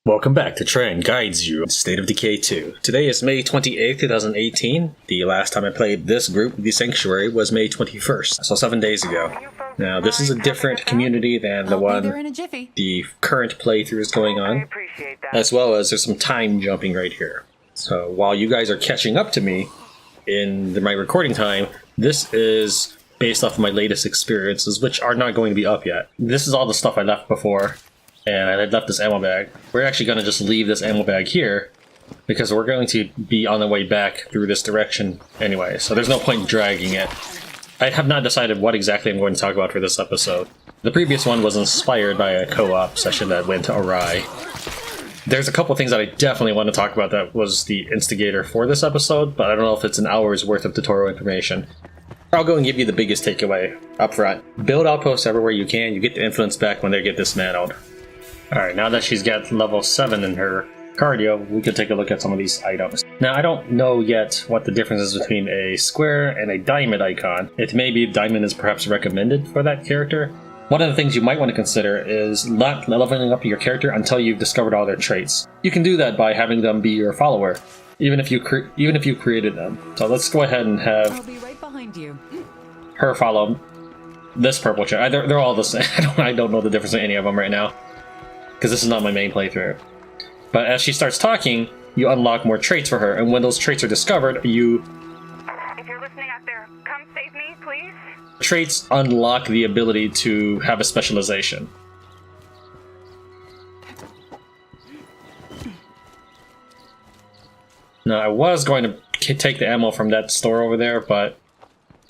Welcome back to Tran Guides You in State of Decay 2. Today is May 28th, 2018. The last time I played this group, The Sanctuary, was May 21st, so 7 days ago. Now, this is a different community than the one the current playthrough is going on, as well as there's some time jumping right here. So while you guys are catching up to me in my recording time, this is based off of my latest experiences, which are not going to be up yet. This is all the stuff I left before. And I left this ammo bag. We're actually going to just leave this ammo bag here because we're going to be on the way back through this direction anyway, so there's no point in dragging it. I have not decided what exactly I'm going to talk about for this episode. The previous one was inspired by a co-op session that went awry. There's a couple things that I definitely want to talk about that was the instigator for this episode, but I don't know if it's an hour's worth of tutorial information. I'll go and give you the biggest takeaway up front. Build outposts everywhere you can. You get the influence back when they get dismantled. Alright, now that she's got level 7 in her cardio, we could take a look at some of these items. Now, I don't know yet what the difference is between a square and a diamond icon. It may be diamond is perhaps recommended for that character. One of the things you might want to consider is not leveling up your character until you've discovered all their traits. You can do that by having them be your follower, even if you created them. So let's go ahead and have I'll be right behind you. Her follow this purple trait. They're all the same. I don't know the difference in any of them right now, because this is not my main playthrough. But as she starts talking, you unlock more traits for her, and when those traits are discovered, you... If you're listening out there, come save me, please. Traits unlock the ability to have a specialization. Now, I was going to take the ammo from that store over there, but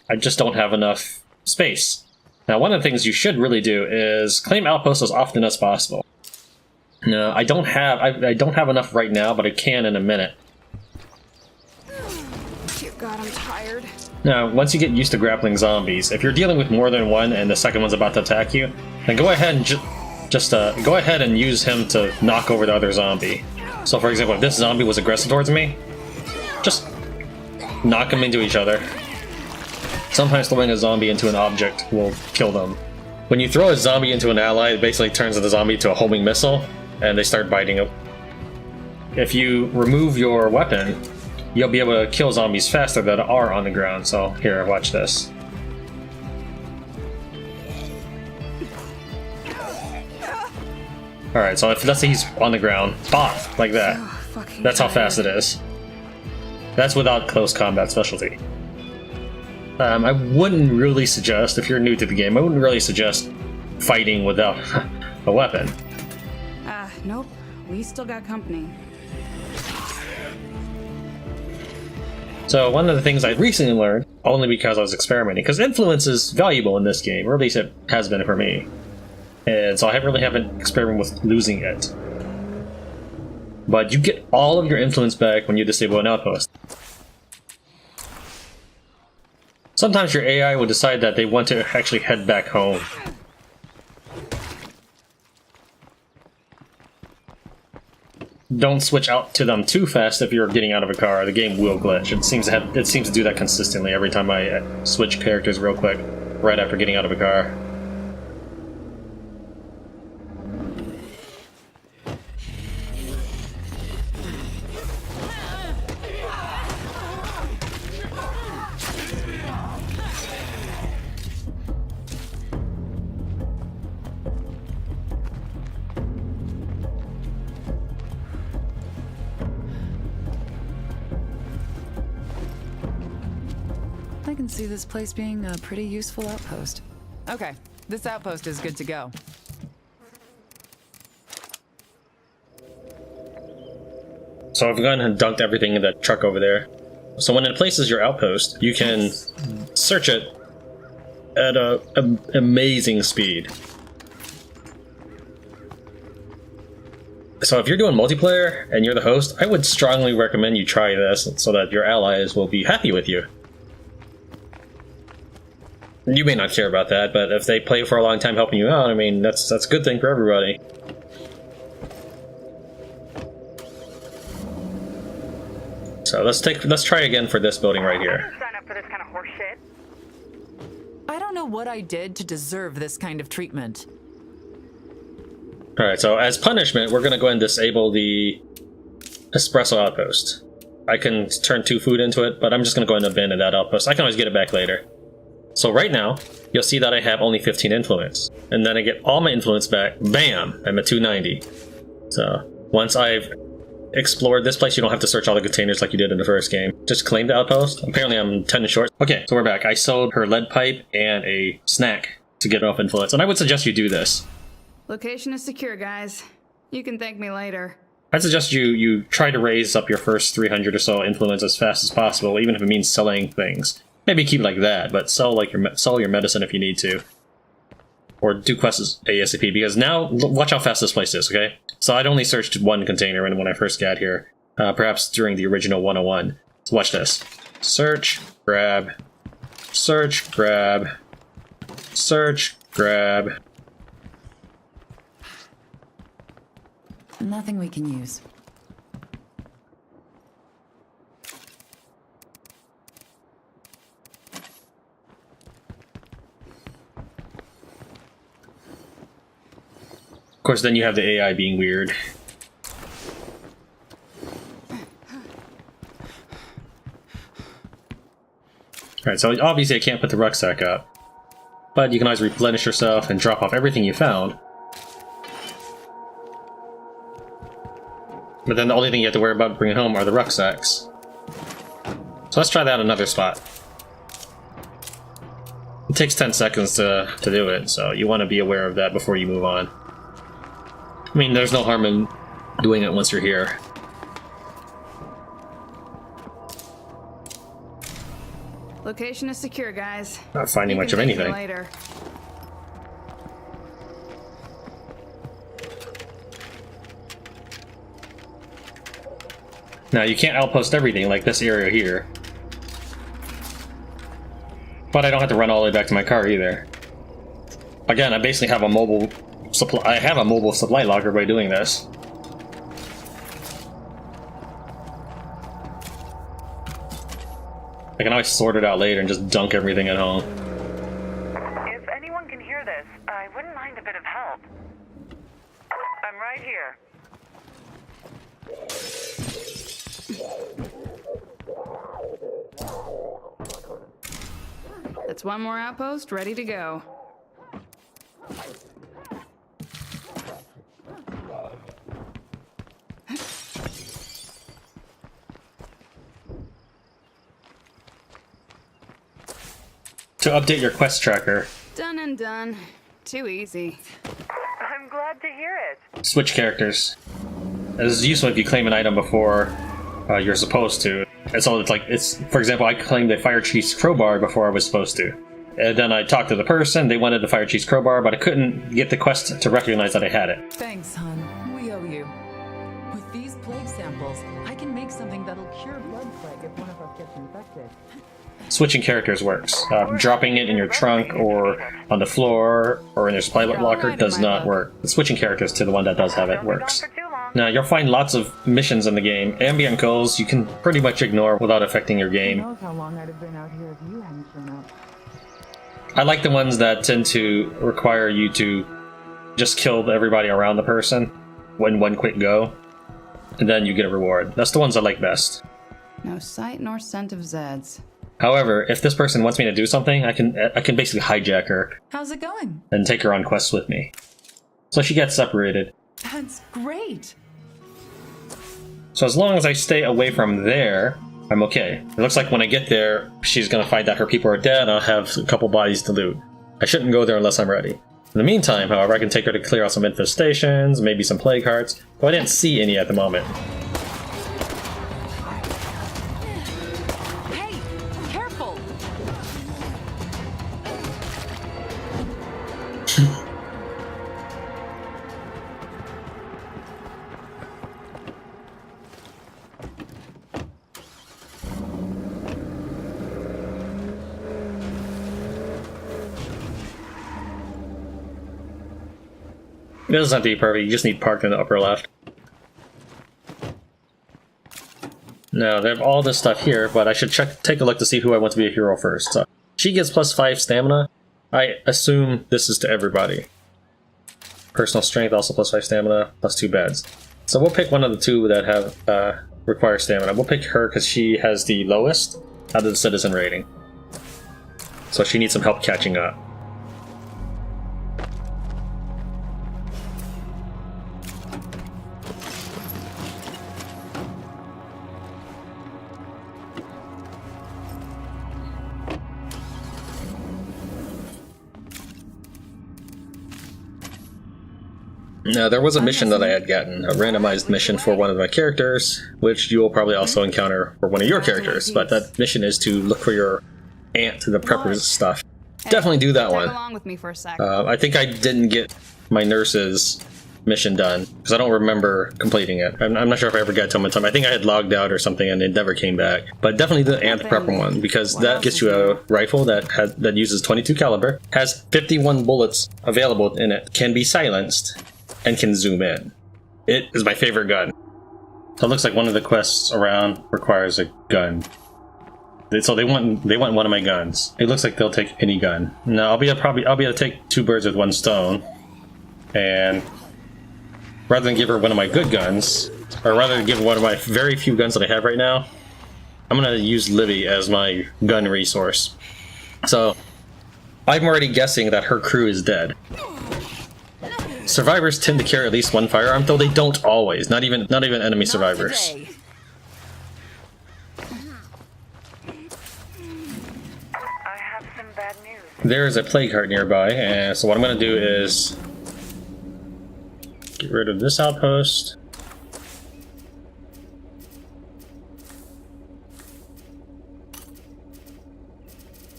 I just don't have enough space. Now, one of the things you should really do is claim outposts as often as possible. No, I don't have enough right now, but I can in a minute. Dear God, I'm tired. Now, once you get used to grappling zombies, if you're dealing with more than one and the second one's about to attack you, then go ahead and just go ahead and use him to knock over the other zombie. So, for example, if this zombie was aggressive towards me, just knock them into each other. Sometimes throwing a zombie into an object will kill them. When you throw a zombie into an ally, it basically turns the zombie to a homing missile, and they start biting it. If you remove your weapon, you'll be able to kill zombies faster that are on the ground. So here, watch this. Alright, so if let's say he's on the ground, bop, like that. That's how fast it is. That's without close combat specialty. I wouldn't really suggest, if you're new to the game, I wouldn't really suggest fighting without a weapon. Nope. We still got company. So one of the things I recently learned, only because I was experimenting, because influence is valuable in this game, or at least it has been for me. And so I really haven't experimented with losing it. But you get all of your influence back when you disable an outpost. Sometimes your AI will decide that they want to actually head back home. Don't switch out to them too fast if you're getting out of a car. The game will glitch. It seems to do that consistently every time I switch characters real quick, right after getting out of a car. I can see this place being a pretty useful outpost. Okay, this outpost is good to go. So I've gone and dunked everything in that truck over there. So when it places your outpost, you can search it at an amazing speed. So if you're doing multiplayer and you're the host, I would strongly recommend you try this so that your allies will be happy with you. You may not care about that, but if they play for a long time helping you out, I mean, that's a good thing for everybody. So let's try again for this building right here. I didn't sign up for this kind of horse shit. I don't know what I did to deserve this kind of treatment. Alright, so as punishment, we're gonna go ahead and disable the espresso outpost. I can turn 2 food into it, but I'm just gonna go ahead and abandon that outpost. I can always get it back later. So right now, you'll see that I have only 15 influence. And then I get all my influence back, bam, I'm at 290. So once I've explored this place, you don't have to search all the containers like you did in the first game. Just claim the outpost. Apparently I'm 10 short. Okay, so we're back. I sold her lead pipe and a snack to get off influence, and I would suggest you do this. Location is secure, guys. You can thank me later. I'd suggest you try to raise up your first 300 or so influence as fast as possible, even if it means selling things. Maybe keep it like that, but sell your medicine if you need to. Or do quests ASAP, because now, watch how fast this place is, okay? So I'd only searched 1 container when I first got here, perhaps during the original 101. So watch this. Search, grab, search, grab, search, grab. Nothing we can use. Of course, then you have the AI being weird. Alright, so obviously I can't put the rucksack up. But you can always replenish yourself and drop off everything you found. But then the only thing you have to worry about bringing home are the rucksacks. So let's try that another spot. It takes 10 seconds to do it, so you want to be aware of that before you move on. I mean, there's no harm in doing it once you're here. Location is secure, guys. Not finding You much can of thank me anything. later. Now, you can't outpost everything like this area here. But I don't have to run all the way back to my car either. Again, I basically have a mobile supply. I have a mobile supply locker by doing this. I can always sort it out later and just dunk everything at home. If anyone can hear this, I wouldn't mind a bit of help. I'm right here. That's 1 more outpost ready to go. To update your quest tracker, Done and done. Too easy. I'm glad to hear it. switch characters. This is useful if you claim an item before you're supposed to. And so for example, I claimed a fire chief's crowbar before I was supposed to. And then I talked to the person, they wanted the fire chief's crowbar, but I couldn't get the quest to recognize that I had it. Thanks, hon. We owe you. With these plague samples, I can make something that'll cure blood plague if one of us gets infected. Switching characters works. Dropping it in your trunk or on the floor or in your supply locker does not work. Switching characters to the one that does have it works. Now, you'll find lots of missions in the game. Ambient kills you can pretty much ignore without affecting your game. Who knows how long I'd have been out here if you hadn't shown up. I like the ones that tend to require you to just kill everybody around the person in one quick go, and then you get a reward. That's the ones I like best. No sight nor scent of Zeds. However, if this person wants me to do something, I can basically hijack her How's it going? and take her on quests with me. So she gets separated. That's great. So as long as I stay away from there, I'm okay. It looks like when I get there, she's gonna find that her people are dead, and I'll have a couple bodies to loot. I shouldn't go there unless I'm ready. In the meantime, however, I can take her to clear out some infestations, maybe some plague hearts, though I didn't see any at the moment. Hey, careful! It doesn't have to be perfect, you just need parked in the upper left. Now, they have all this stuff here, but I should take a look to see who I want to be a hero first. So, she gets +5 stamina. I assume this is to everybody. Personal strength, also plus 5 stamina, plus 2 beds. So we'll pick one of the two that have require stamina. We'll pick her because she has the lowest out of the citizen rating. So she needs some help catching up. Now, there was a mission that I had gotten, a randomized mission for one of my characters, which you will probably also encounter for one of your characters, but that mission is to look for your aunt, the prepper's stuff. Definitely do that one. Along with me for a sec. I think I didn't get my nurse's mission done, because I don't remember completing it. I'm not sure if I ever got to it. I think I had logged out or something and it never came back. But definitely the aunt prepper one, because that gets you a rifle that uses 22 caliber, has 51 bullets available in it, can be silenced, and can zoom in. It is my favorite gun. So it looks like one of the quests around requires a gun. So they want one of my guns. It looks like they'll take any gun. Now I'll be able to take 2 birds with 1 stone, and rather than give her one of my good guns, or rather than give one of my very few guns that I have right now, I'm gonna use Libby as my gun resource. So I'm already guessing that her crew is dead. Survivors tend to carry at least 1 firearm, though they don't always. Not even enemy survivors. I have some bad news. There is a plague heart nearby, and so what I'm going to do is get rid of this outpost.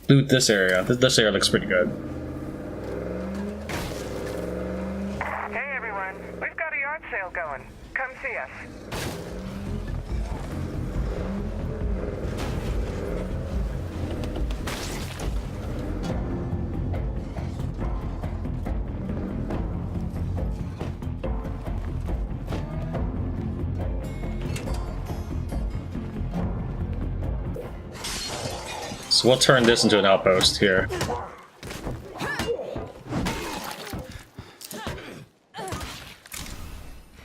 Loot this area. This area looks pretty good. Hey everyone, we've got a yard sale going. Come see us. So we'll turn this into an outpost here.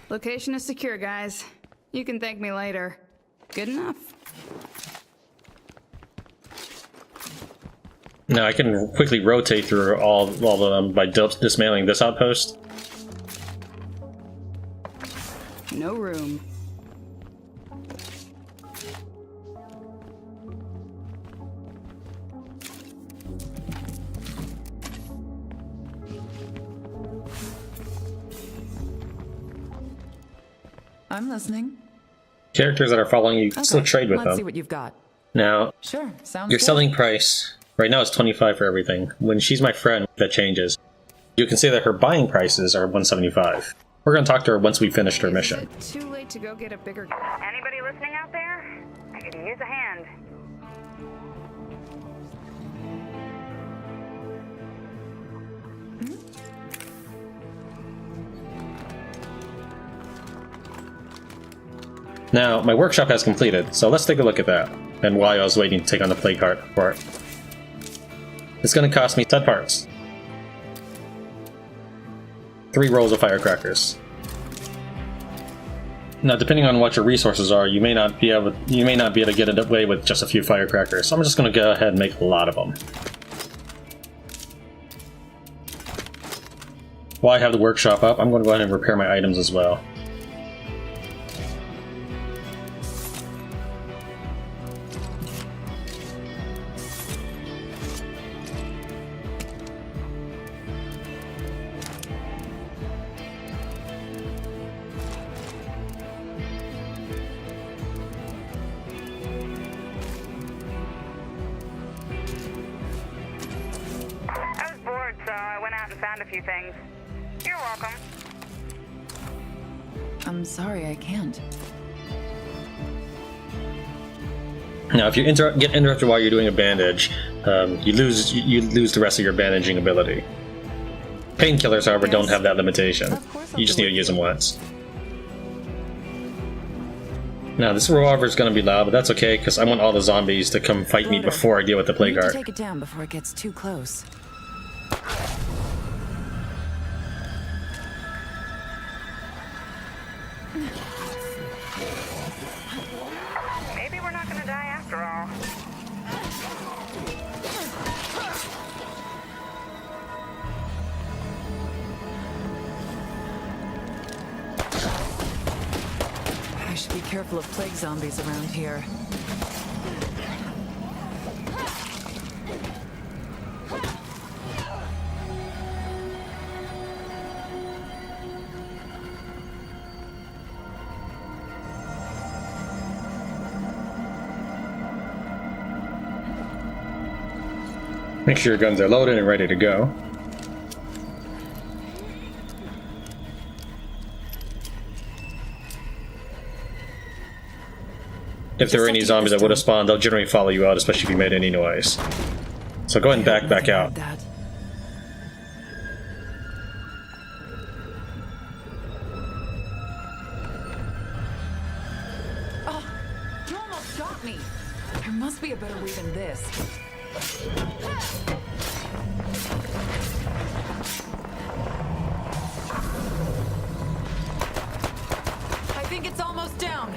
Location is secure, guys. You can thank me later. Good enough. Now I can quickly rotate through all of them by dismantling this outpost. No room. I'm listening. Characters that are following you, still trade with Let's see them. what you've got. Now, Sure, sounds your good. selling price right now is 25 for everything. When she's my friend, that changes. You can say that her buying prices are 175. We're going to talk to her once we finished her mission. Too late to go get a bigger. Anybody listening out there? I could use a hand. Now, my workshop has completed, so let's take a look at that, and why I was waiting to take on the plague heart for it. It's going to cost me 10 parts. 3 rolls of firecrackers. Now, depending on what your resources are, you may not be able to get it away with just a few firecrackers, so I'm just going to go ahead and make a lot of them. While I have the workshop up, I'm going to go ahead and repair my items as well. I was bored, so I went out and found a few things. You're welcome. I'm sorry, I can't. Now, if you get interrupted while you're doing a bandage, you lose the rest of your bandaging ability. Painkillers, however, don't have that limitation. Of course I'll You just do need to it. use them once. Now, this revolver is going to be loud, but that's okay, because I want all the zombies to come fight me Broder, before I deal with the plague Need to heart. take it down before it gets too close. should be careful of plague zombies around here. Make sure your guns are loaded and ready to go. If there were any zombies that would have spawned, they'll generally follow you out, especially if you made any noise. So go ahead and back out. Oh, you almost got me. There must be a better way than this. I think it's almost down.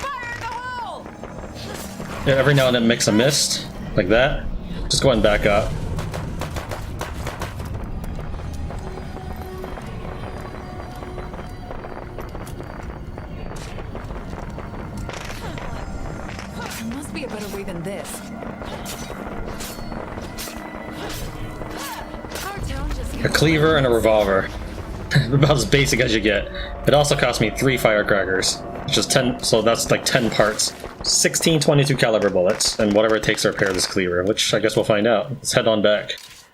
Fire in the hole! Yeah, every now and then it makes a mist, like that. Just go ahead and back up. There must be a better way than this. Our town just A cleaver and a revolver. About as basic as you get. It also cost me 3 firecrackers, which is 10, so that's like 10 parts. 16 22 caliber bullets, and whatever it takes to repair this cleaver, which I guess we'll find out. Let's head on back.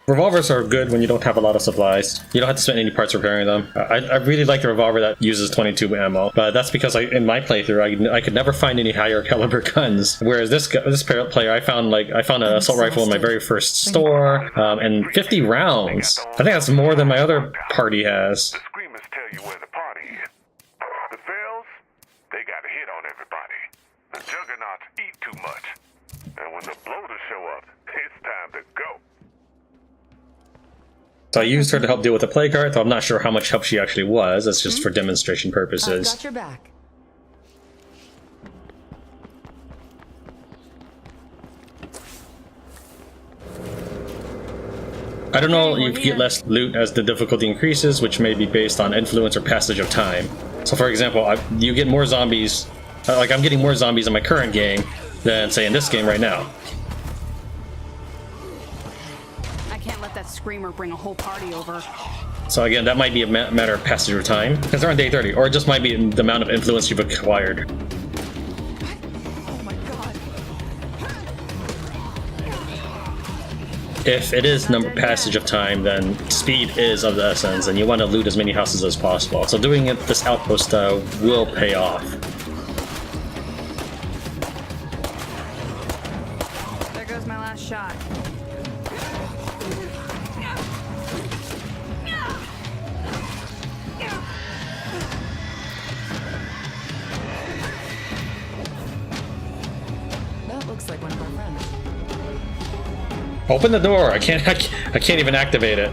Revolvers are good when you don't have a lot of supplies. You don't have to spend any parts repairing them. I really like the revolver that uses 22 ammo, but that's because in my playthrough I could never find any higher caliber guns. Whereas this player, I found an assault rifle in my very first store, and 50 rounds. I think that's more than my other party has. The screamers tell you where the party is. The Fells, they got a hit on everybody. The juggernauts eat too much. And when the bloaters show up, it's time to go. So I used her to help deal with the plague cart, though I'm not sure how much help she actually was. That's just for demonstration purposes. I've got your back. I don't know if you get less loot as the difficulty increases, which may be based on influence or passage of time. So for example, you get more zombies, like I'm getting more zombies in my current game than say in this game right now. I can't let that screamer bring a whole party over. So again, that might be a matter of passage of time, because they're on day 30, or it just might be the amount of influence you've acquired. Oh my god. If it is passage of time, then speed is of the essence, and you want to loot as many houses as possible. So doing it this outpost will pay off. There goes my last shot. That looks like one of our friends. Open the door! I can't even activate it.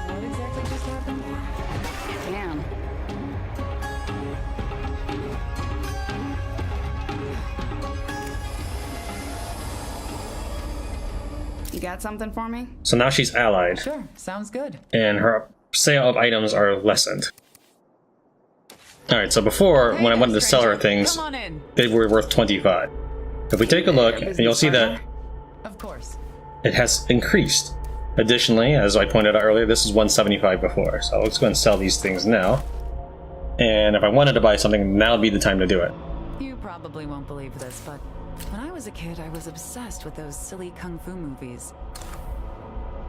What exactly just happened? Damn. You got something for me? So now she's allied, Sure, sounds good. and her sale of items are lessened. Alright, so before, when I wanted to sell her things, Come on in. they were worth 25. If we take a look, and you'll see that Of course. it has increased. Additionally, as I pointed out earlier, this is 175 before, so let's go and sell these things now. And if I wanted to buy something, now would be the time to do it. You probably won't believe this, but when I was a kid, I was obsessed with those silly kung fu movies.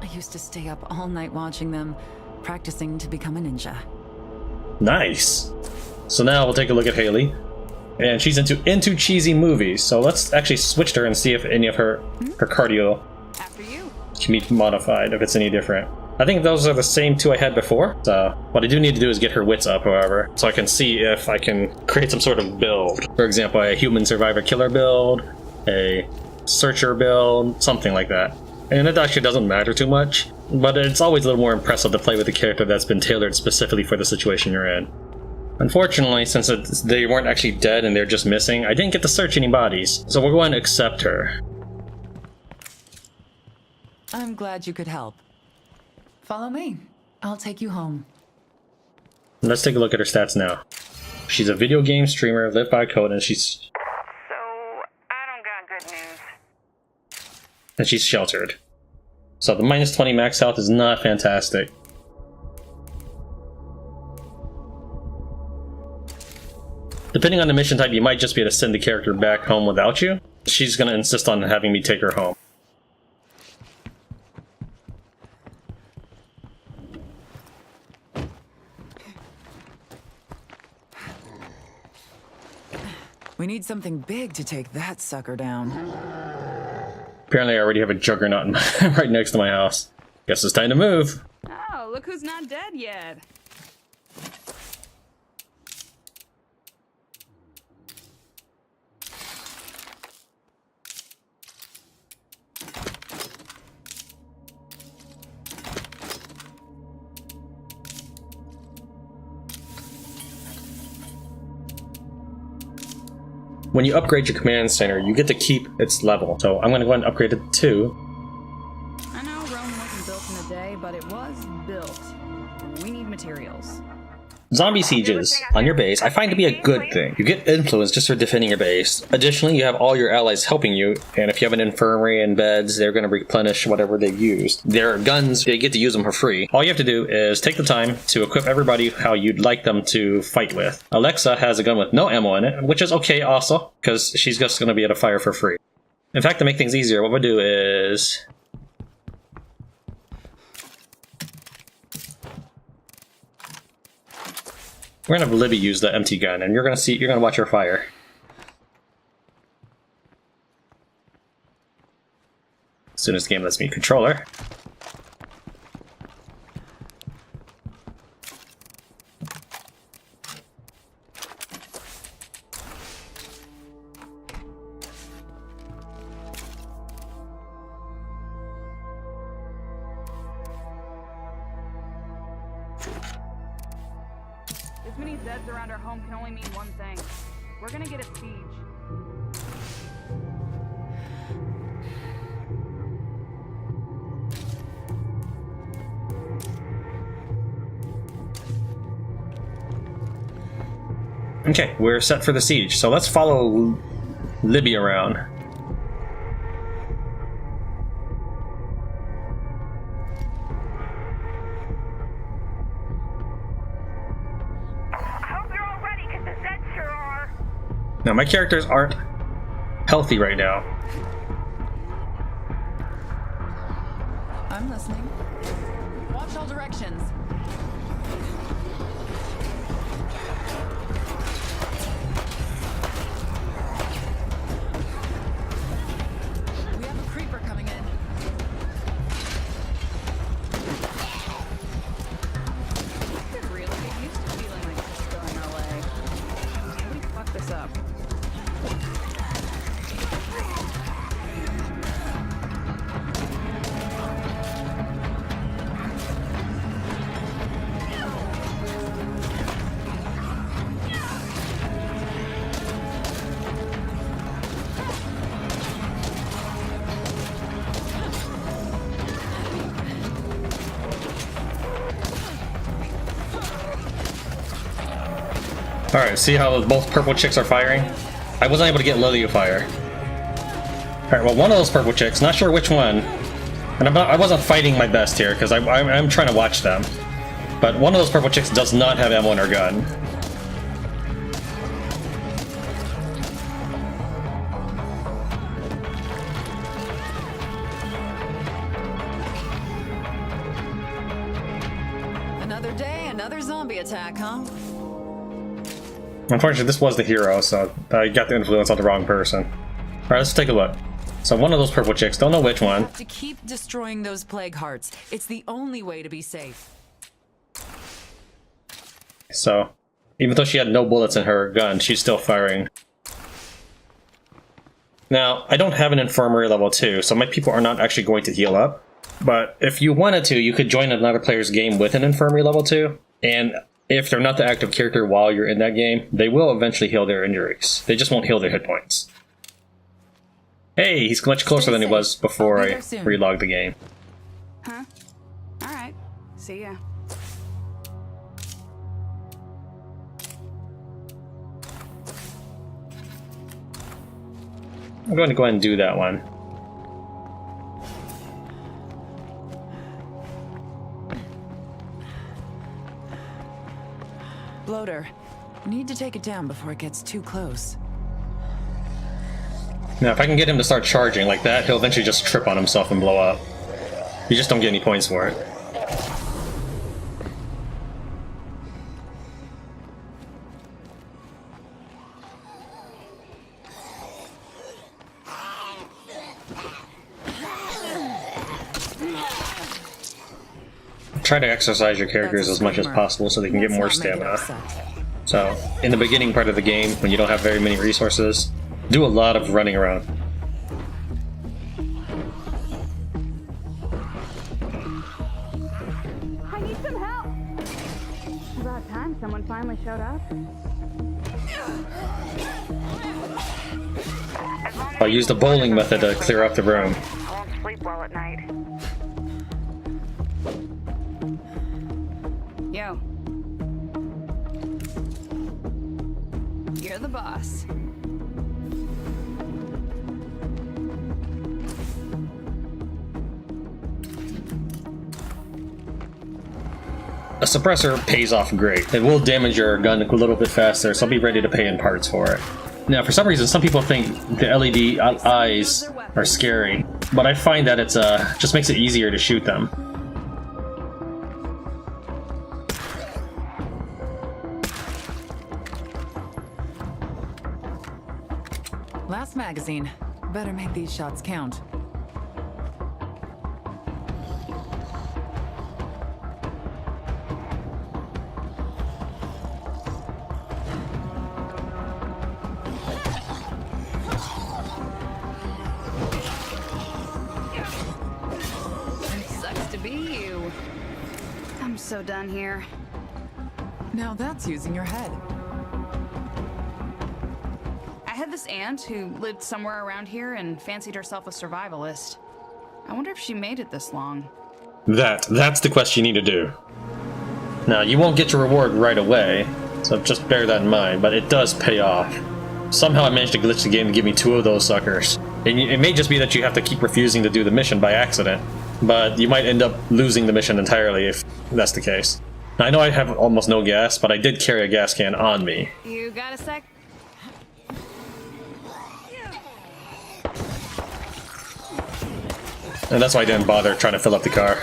I used to stay up all night watching them, practicing to become a ninja. Nice! So now we'll take a look at Haley. And she's into cheesy movies, so let's actually switch to her and see if any of her cardio After you. can be modified, if it's any different. I think those are the same two I had before. So what I do need to do is get her wits up, however, so I can see if I can create some sort of build. For example, a human survivor killer build, a searcher build, something like that. and it actually doesn't matter too much, but it's always a little more impressive to play with a character that's been tailored specifically for the situation you're in. Unfortunately, since they weren't actually dead and they're just missing, I didn't get to search any bodies, so we're going to accept her. I'm glad you could help. Follow me. I'll take you home. Let's take a look at her stats now. She's a video game streamer, lived by code, and she's Good news. sheltered. So the minus 20 max health is not fantastic. Depending on the mission type, you might just be able to send the character back home without you. She's going to insist on having me take her home. We need something big to take that sucker down. Apparently I already have a juggernaut right next to my house. Guess it's time to move. Oh, look who's not dead yet. When you upgrade your command center, you get to keep its level. So I'm going to go ahead and upgrade it to 2. I know Rome wasn't built in a day, but it was built. We need materials. Zombie sieges on your base I find to be a good thing. You get influence just for defending your base. Additionally, you have all your allies helping you, and if you have an infirmary and beds, they're going to replenish whatever they've used. Their guns, they get to use them for free. All you have to do is take the time to equip everybody how you'd like them to fight with. Alexa has a gun with no ammo in it, which is okay also, because she's just going to be able to fire for free. In fact, to make things easier, what we'll do is... we're gonna have Libby use the empty gun, and you're gonna watch her fire. As soon as the game lets me control her. This many Zeds around our home can only mean one thing. We're gonna get a siege. Okay, we're set for the siege, so let's follow Libby around. Now, my characters aren't healthy right now. I'm listening. Watch all directions. We have a creeper coming in. Could really get used to feeling like this is going our way. Nobody fuck this up. Alright, see how both purple chicks are firing? I wasn't able to get Lily to fire. Alright, well, one of those purple chicks, not sure which one, and I wasn't fighting my best here, because I'm trying to watch them. But one of those purple chicks does not have ammo in her gun. Another day, another zombie attack, huh? Unfortunately, this was the hero, so I got the influence on the wrong person. Alright, let's take a look. So one of those purple chicks, don't know which one. To keep destroying those plague hearts. It's the only way to be safe. So, even though she had no bullets in her gun, she's still firing. Now, I don't have an infirmary level 2, so my people are not actually going to heal up. But if you wanted to, you could join another player's game with an infirmary level 2, and if they're not the active character while you're in that game, they will eventually heal their injuries. They just won't heal their hit points. Hey, he's much closer than he was before I relogged the game. Huh? Alright. See ya. I'm going to go ahead and do that one. Bloater. Need to take it down before it gets too close. Now, if I can get him to start charging like that, he'll eventually just trip on himself and blow up. You just don't get any points for it. Try to exercise your characters as much as possible so they can get more stamina. So, in the beginning part of the game, when you don't have very many resources, do a lot of running around. I need some help! About time someone finally showed up. I used the bowling method to clear up the room. I won't sleep well at night. Yo. You're the boss. A suppressor pays off great. It will damage your gun a little bit faster, so I'll be ready to pay in parts for it. Now, for some reason, some people think the LED eyes are scary, but I find that it's just makes it easier to shoot them. Last magazine. Better make these shots count. Sucks to be you. I'm so done here. Now that's using your head. I had this aunt who lived somewhere around here and fancied herself a survivalist. I wonder if she made it this long. That's the quest you need to do. Now, you won't get your reward right away, so just bear that in mind, but it does pay off. Somehow I managed to glitch the game to give me 2 of those suckers. And it may just be that you have to keep refusing to do the mission by accident, but you might end up losing the mission entirely if that's the case. Now, I know I have almost no gas, but I did carry a gas can on me. You got a sec? And that's why I didn't bother trying to fill up the car.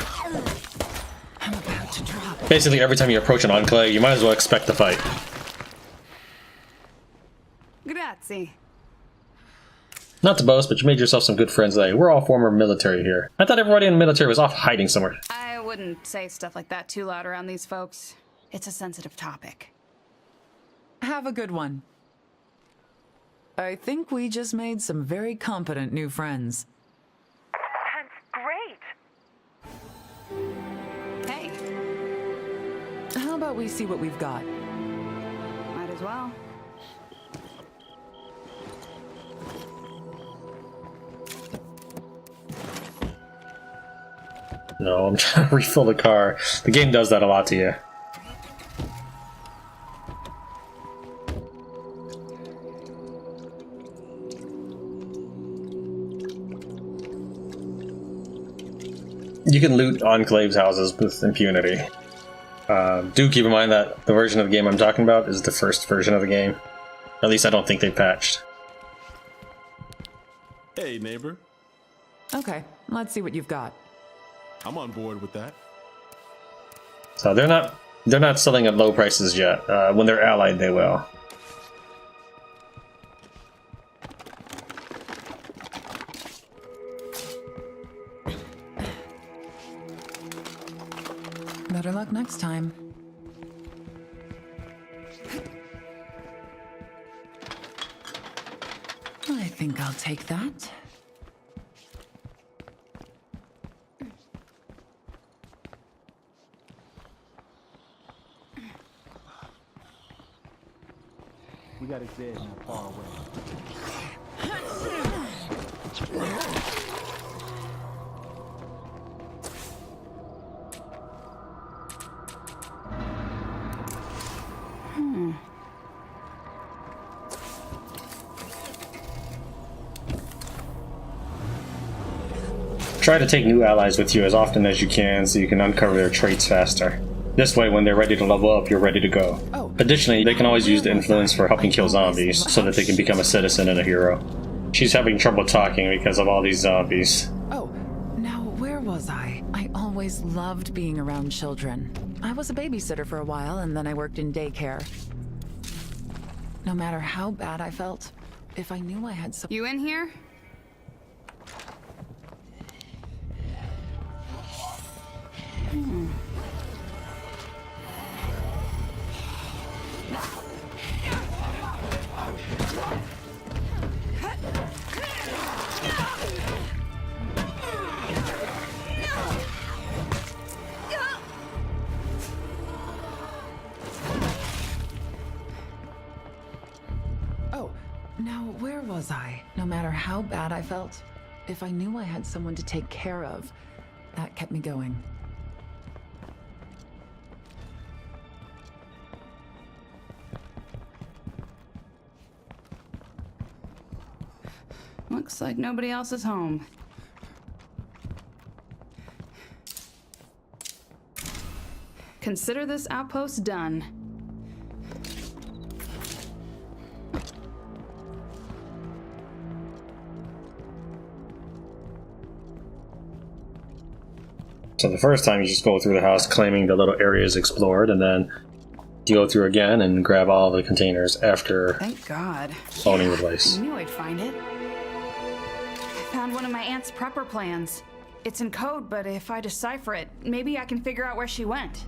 I'm about to drop. Basically, every time you approach an enclave, you might as well expect a fight. Grazie. Not to boast, but you made yourself some good friends today. We're all former military here. I thought everybody in the military was off hiding somewhere. I wouldn't say stuff like that too loud around these folks. It's a sensitive topic. Have a good one. I think we just made some very competent new friends. That's great. Hey, How about we see what we've got? might as well. No, I'm trying to refill the car. The game does that a lot to you. You can loot Enclave's houses with impunity. Do keep in mind that the version of the game I'm talking about is the first version of the game. At least I don't think they patched. Hey, neighbor. Okay, let's see what you've got. I'm on board with that. So they're not selling at low prices yet. When they're allied, they will. Better luck next time. I think think I'll take that. We got his dead not far away. Try to take new allies with you as often as you can so you can uncover their traits faster. This way, when they're ready to level up, you're ready to go. Additionally, they can always use the influence for helping kill zombies so that they can become a citizen and a hero. She's having trouble talking because of all these zombies. Oh, now where was I? I always loved being around children. I was a babysitter for a while, and then I worked in daycare. No matter how bad I felt, if I knew I had some... You in here? Oh, now where was I? No matter how bad I felt, if I knew I had someone to take care of, that kept me going. Looks like nobody else is home. Consider this outpost done. So the first time you just go through the house claiming the little areas explored, and then you go through again and grab all the containers after Thank God. owning the place. I knew I'd find it. I found one of my aunt's prepper plans. It's in code, but if I decipher it, maybe I can figure out where she went.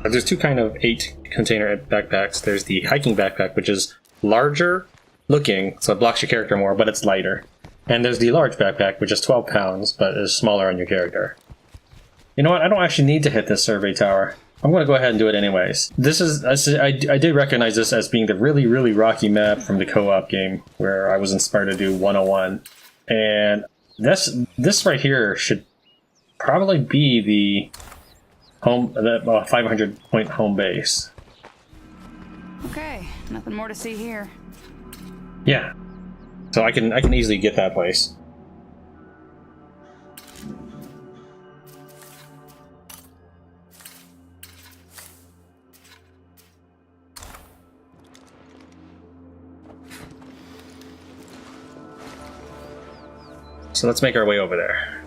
There's two kind of 8 container backpacks. There's the hiking backpack, which is larger looking, so it blocks your character more, but it's lighter. And there's the large backpack, which is 12 pounds, but is smaller on your character. You know what? I don't actually need to hit this survey tower. I'm going to go ahead and do it anyways. This is, I did recognize this as being the really, really rocky map from the co-op game, where I was inspired to do 101. And this right here should probably be the 500 point home base. Okay, nothing more to see here. Yeah. So I can easily get that place. So let's make our way over there.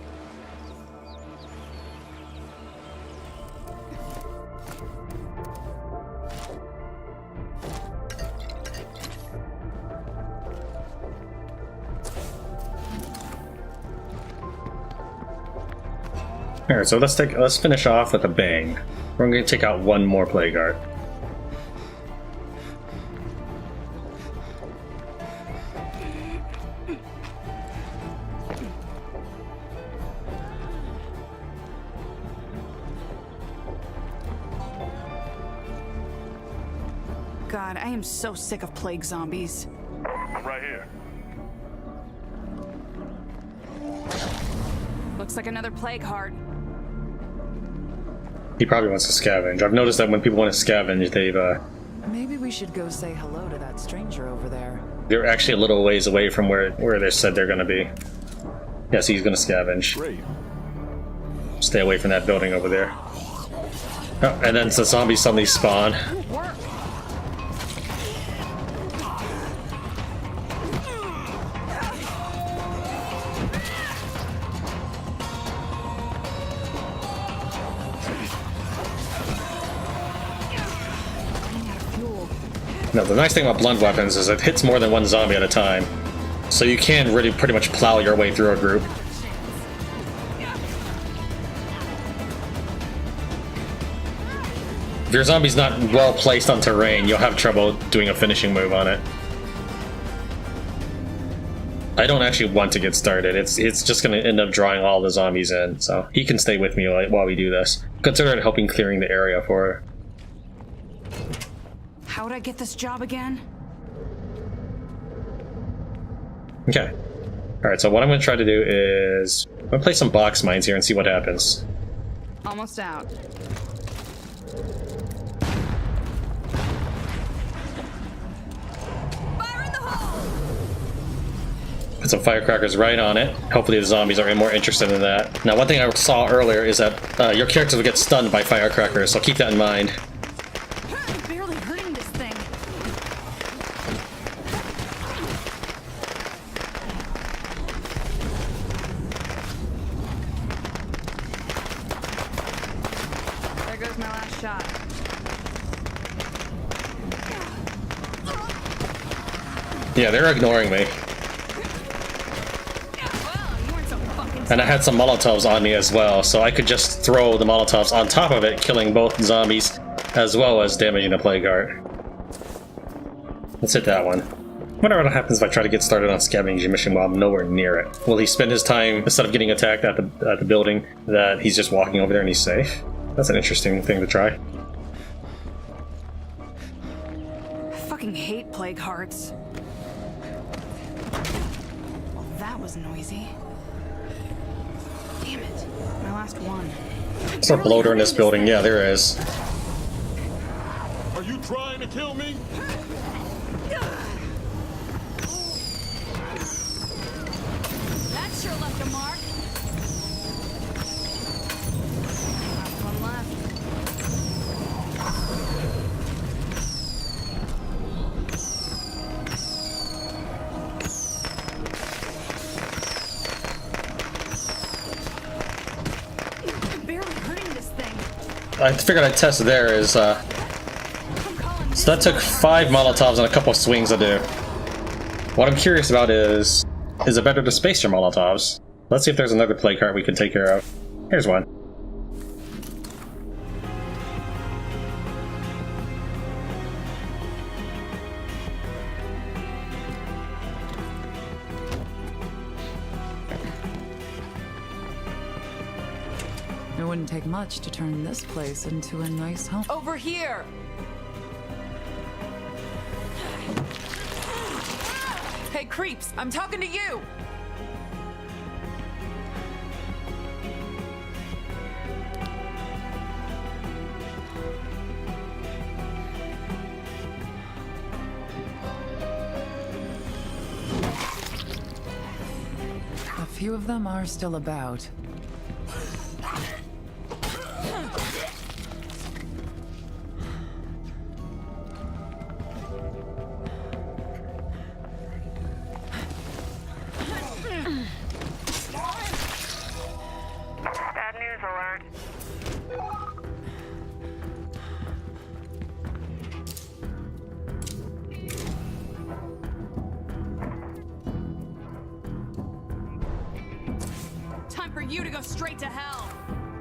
Alright, so let's finish off with a bang. We're going to take out one more plague guard. God, I am so sick of plague zombies. I'm right here. Looks like another plague heart. He probably wants to scavenge. I've noticed that when people want to scavenge, Maybe we should go say hello to that stranger over there. they're actually a little ways away from where they said they're going to be. Yes, he's going to scavenge. Great. Stay away from that building over there. Oh, and then the zombies suddenly spawn. Now, the nice thing about blunt weapons is it hits more than one zombie at a time, so you can really pretty much plow your way through a group. If your zombie's not well placed on terrain, you'll have trouble doing a finishing move on it. I don't actually want to get started. It's just going to end up drawing all the zombies in, so he can stay with me while we do this. Consider it helping clearing the area for her. How'd I get this job again? Okay. Alright, so what I'm going to try to do is... I'm going to play some box mines here and see what happens. Almost out. Fire in the hole! Put some firecrackers right on it. Hopefully the zombies are more interested in that. Now, one thing I saw earlier is that your characters will get stunned by firecrackers, so keep that in mind. I'm barely hurting this thing. There goes my last shot. Yeah, they're ignoring me. And I had some Molotovs on me as well, so I could just throw the Molotovs on top of it, killing both zombies as well as damaging the plague heart. Let's hit that one. Wonder what happens if I try to get started on scavenging mission while I'm nowhere near it. Will he spend his time, instead of getting attacked at the building, that he's just walking over there and he's safe? That's an interesting thing to try. I fucking hate plague hearts. Well, that was noisy. Damn it. My last one. Is there a bloater in this building? Yeah, there is. Are you trying to kill me? That sure left a mark. Last one left. I'm barely hurting this thing. I figured I'd test there is, so that took 5 Molotovs and a couple of swings to do. What I'm curious about is it better to space your Molotovs? Let's see if there's another plague heart we can take care of. Here's one. It wouldn't take much to turn this place into a nice home. Over here! Hey, creeps! I'm talking to you! A few of them are still about. Bad news alert. Time for you to go straight to hell.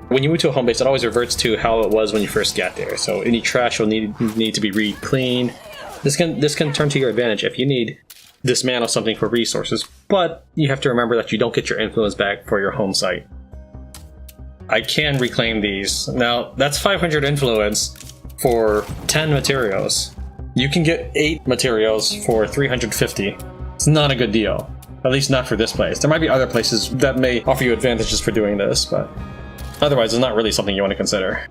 When you move to a home base, it always reverts to how it was when you first got there. So any trash will need to be re-cleaned. This can turn to your advantage if you need dismantle something for resources, but you have to remember that you don't get your influence back for your home site. I can reclaim these. Now, that's 500 influence for 10 materials. You can get 8 materials for 350. It's not a good deal. At least not for this place. There might be other places that may offer you advantages for doing this, but otherwise it's not really something you want to consider.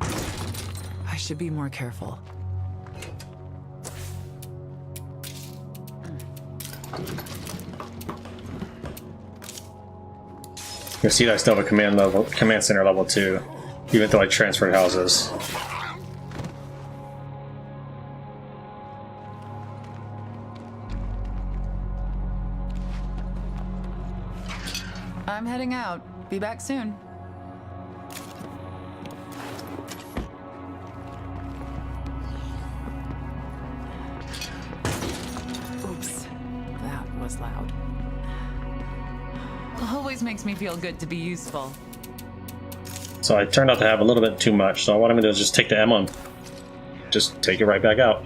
I should be more careful. You see that I still have a command center level 2, even though I transferred houses. I'm heading out. Be back soon. Oops. That was loud. Always makes me feel good to be useful. So I turned out to have a little bit too much, so what I'm going to do is just take the M1. Just take it right back out.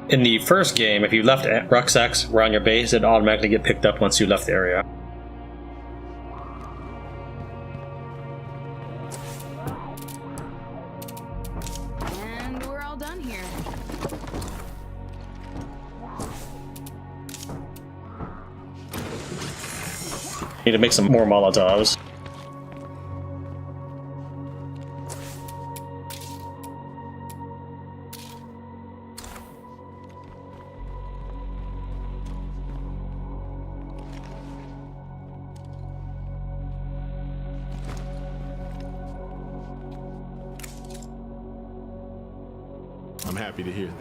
In the first game, if you left rucksacks around your base, it automatically get picked up once you left the area. And we're all done here. Need to make some more Molotovs. I'm happy to hear that.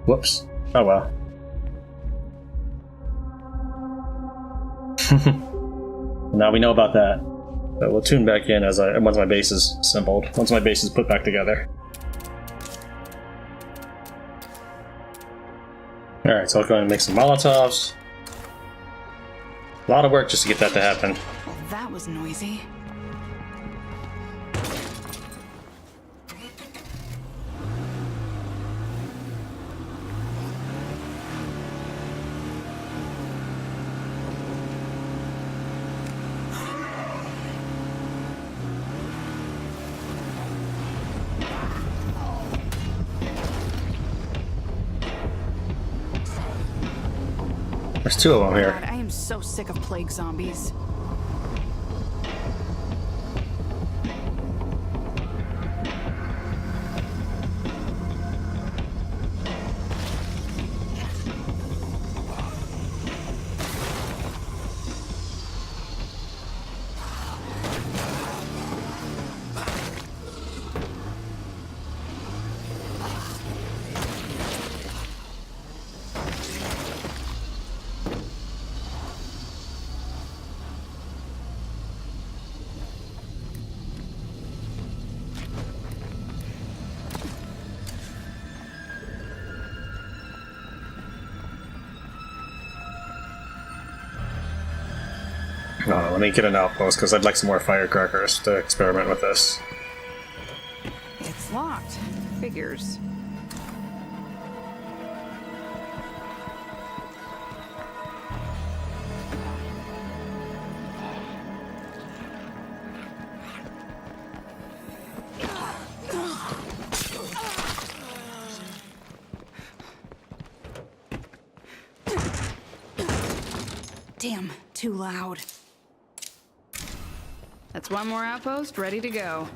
Whoops. Oh well. Now we know about that. But we'll tune back in once my base is assembled. Once my base is put back together. Alright, so I'll go ahead and make some Molotovs. A lot of work just to get that to happen. Well, that was noisy. There's two of them here. God, I am so sick of plague zombies. No, let me get an outpost because I'd like some more firecrackers to experiment with this. It's locked. Figures. Damn, too loud. That's one more outpost ready to go.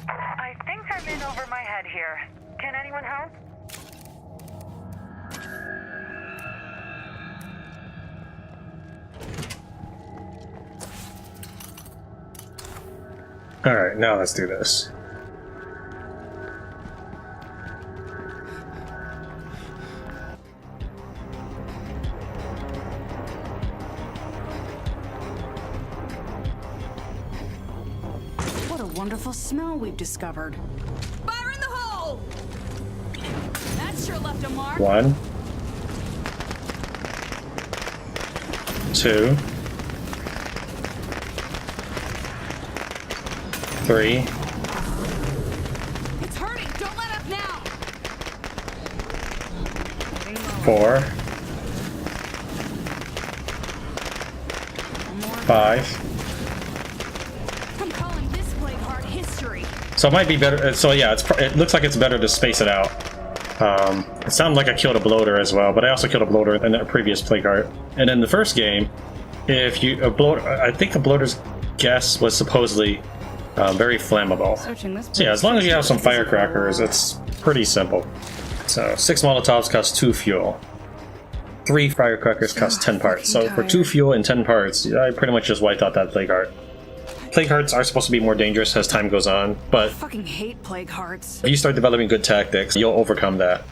I think I'm in over my head here. Can anyone help? Alright, now let's do this. What a wonderful smell we've discovered. Fire in the hole! That sure left a mark. 1, 2, 3, It's hurting. Don't let up now. 4, One more. 5. I'm calling this plague heart history. So it might be better. So yeah, it looks like it's better to space it out. It sounded like I killed a bloater as well, but I also killed a bloater in the previous plague heart. And in the first game, if you I think a bloater's gas was supposedly very flammable. Searching this So yeah, as long as you have some firecrackers, it's pretty simple. So 6 Molotovs cost 2 fuel. 3 firecrackers cost 10 parts. So for 2 fuel and 10 parts, I pretty much just wiped out that plague heart. Plague hearts are supposed to be more dangerous as time goes on, but I fucking hate plague hearts. if you start developing good tactics, you'll overcome that.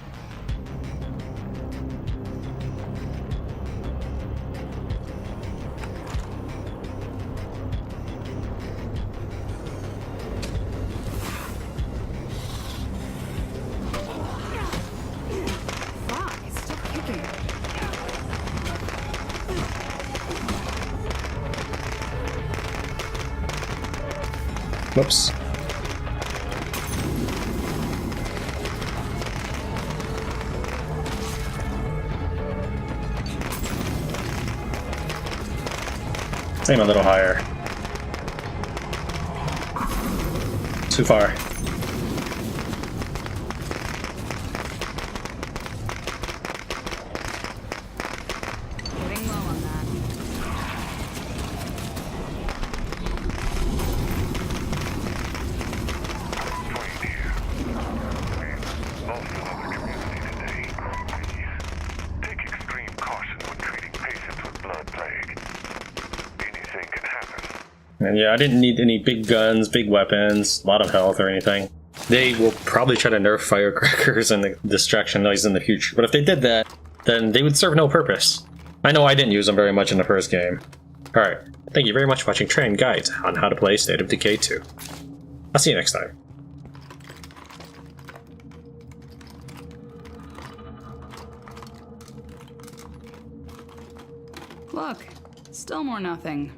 Whoops. Aim a little higher. Too far. Getting low on that. Tran here. And also of the community today. Please take extreme caution when treating patients with blood plague. Anything can happen. And yeah, I didn't need any big guns, big weapons, a lot of health or anything. They will probably try to nerf firecrackers and the distraction noise in the future, but if they did that, then they would serve no purpose. I know I didn't use them very much in the first game. Alright, thank you very much for watching Tran Guides on how to play State of Decay 2. I'll see you next time. Look, still more nothing.